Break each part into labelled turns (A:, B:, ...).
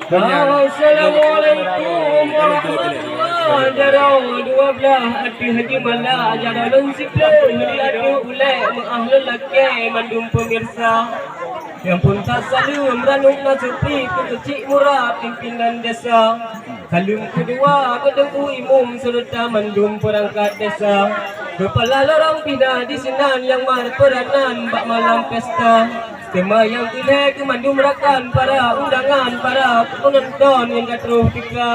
A: Assalamualaikum warahmatullahi wabarakatuh. Dua belah hati haji malah jalan siplo hari adu ulai mengahlul laki mandum pemirsa. Yang pun tak salum ranum nasupi kecik murah pimpinan desa. Kalum kedua kedengku imum serta mandum perangkat desa. Kepala lorong pindah di sinan yang mar peranan bak malam pesta. Tema yang pilih kemandum rakan para undangan para penonton yang katruh tika.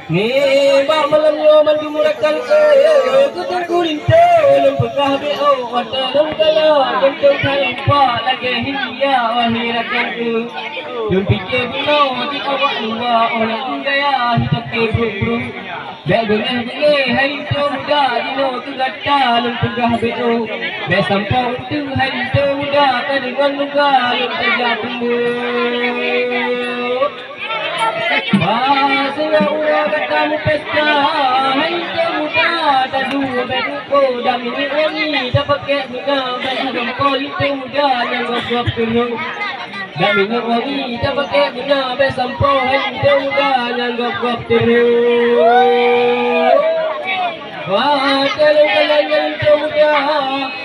A: Ni bak malamnya mandum rakan ketengku lintu lempekah BO wata lengkala kentong tanpa lagi hingga wahai rakanku. Dum fikir guna di awak luar oleh gaya hidup keburu. Dek gengeh hari tu muda dino tu gata lempegah BO. Dek sampau tu hari tu muda dengan luka yang terjatuh. Bahasa orang kata mu pesta hari tu muda tadu beruko dah mini wangi dah pakai guna baju sampau itu muda yang gosok teruk. Dah mini wangi dah pakai guna baju sampau hari tu muda yang gosok teruk. Wah, kalau yang muda,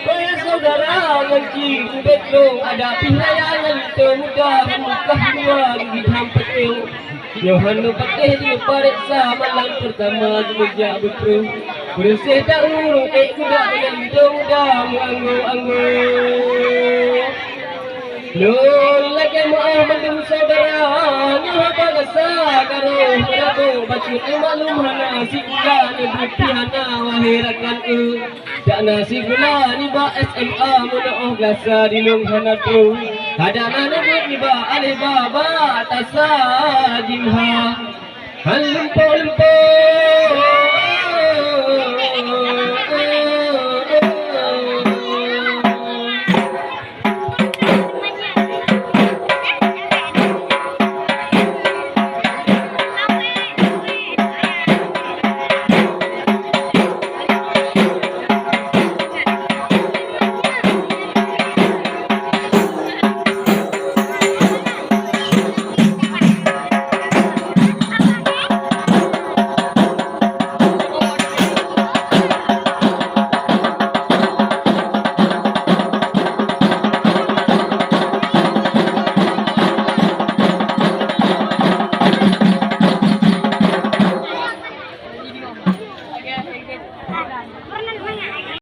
A: wahai saudara yang cium betul, ada pihak yang muda, mukah dua gigi hampir. Yohanu pakai di periksa malam pertama gereja betul. Bersih tak urung, kuda dengan muda, anggo. Lul lagi maaf mandum saudara, nyapa gasa karo berado bacu maklum hana si gula ni buktiana wahai rakanku. Tak nasi gula ni ba SMA muna gasa di lung hana tu. Ada mana buat ni ba Alibaba tasa jimha. Halimpo